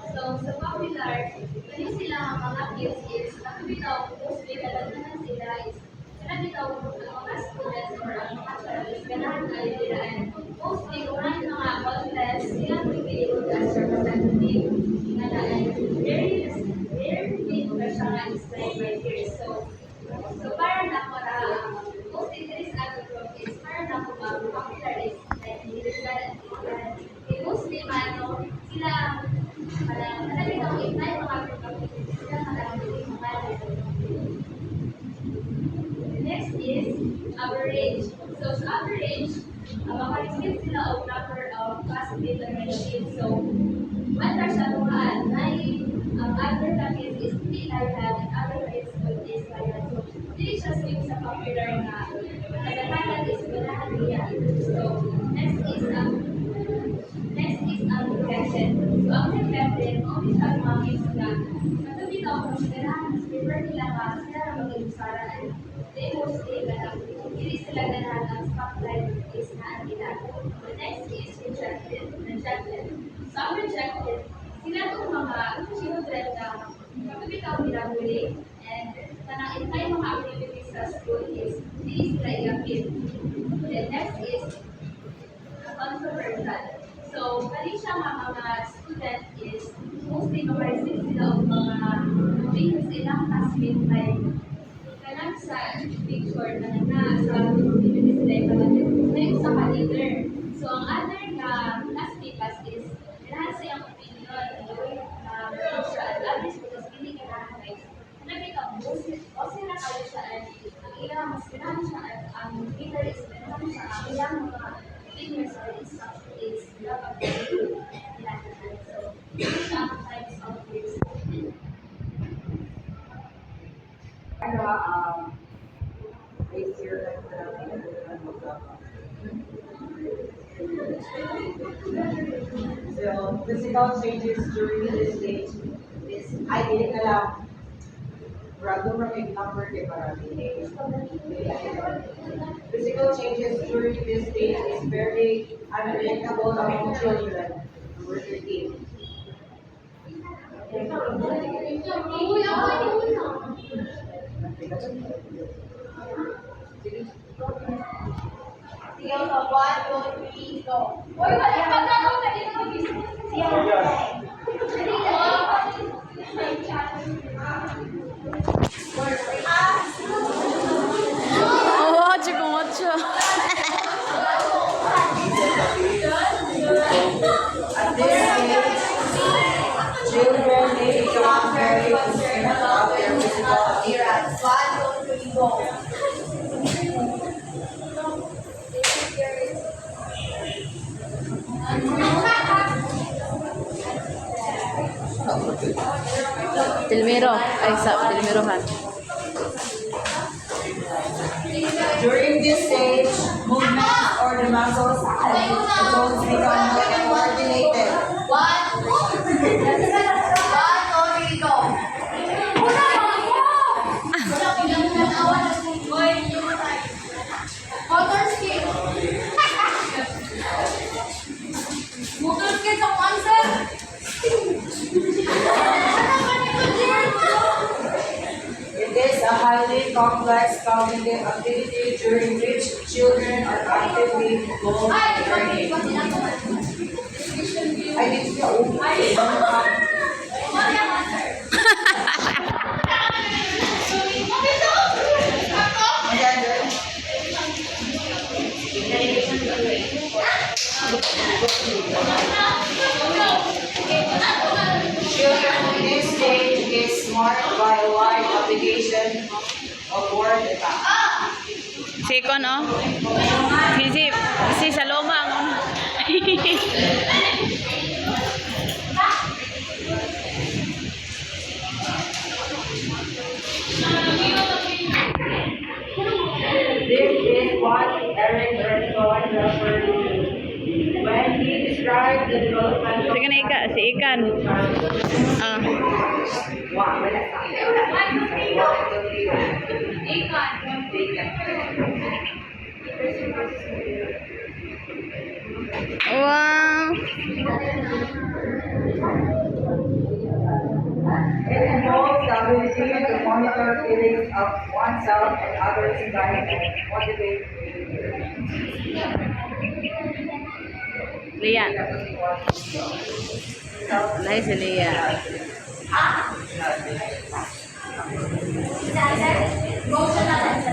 So, sa popular, ano sila ang mga kids is, ako bitaw, mostly kadagdagan sila is, sila bitaw, ang mga students or ang mga children, ganahan kayo nila, mostly, kung ano yung mga contest, sila pipili ko as representative, na very big na siya nga is like my peers. So parang ako na, mostly there is other group is, parang ako popular is, like, mostly man, no, sila, talagang ako ignite mga group sila talagang mga. Next is average. So sa average, maka-receive sila of number of positive relationship. So, one person tuhaan, ang other topic is hindi lahat, and other is is lahat. So, hindi siya swing sa popular na kadagdagan is ganahan niya. So, next is reflection. So, ang reflection, only siya mga na natuloy na ako sa ganahan, prefer nila nga sila na mag-iusaran. They mostly hindi sila ganahan ang spotlight is na nila. The next is rejected. So, ang rejected, sila itong mga children na kapag ikaw pinabuli and tanang mga activities sa school is hindi sila iapit. The next is controversial. So, kali siya mga student is mostly makareceive sila of mga opinions ilang classmate like kanang sa picture na sa activities sila yung sa leader. So, ang other na classmate is kailangan sa iyang opinion siya at others because hindi kailangan guys. Hanapin ka o sila kayo siya at ang ilang mas kailangan siya at ang leader is kailangan siya ang ilang mga opinions or instructions is dapat kailangan. So, ito siya ang types of groups. Raise your So, physical changes during this stage is, I didn't allow Rado from number ke marami. Physical changes during this stage is very unpredictable among children. Number 13. Sigaw sa 1, 2, 3, go. Uy, balik pa na ako. Dali na mag-business. Sigaw na Oh, chico mucho. At this stage, children may become very concerned about their physical appearance. 1, 2, 3, go. Tilmiro. Ay, sa Tilmirohan. During this stage, movements or the muscles and the bones become more coordinated. 1, 2, 3, go. Motor skill. Motor skill sa answer. It is a highly complex cognitive activity during which children are actively involved in learning. I didn't know. Children in this stage is marked by a wide application of word and math. Siko, no? Si Saloma. This is what Eric Erskine referred to when he described drive the development of Sige na Ika, si Ikan. Ah. Wow. It involves the ability to monitor feelings of oneself and others in and motivate Lian. Lahi si Lian. Motion natin sa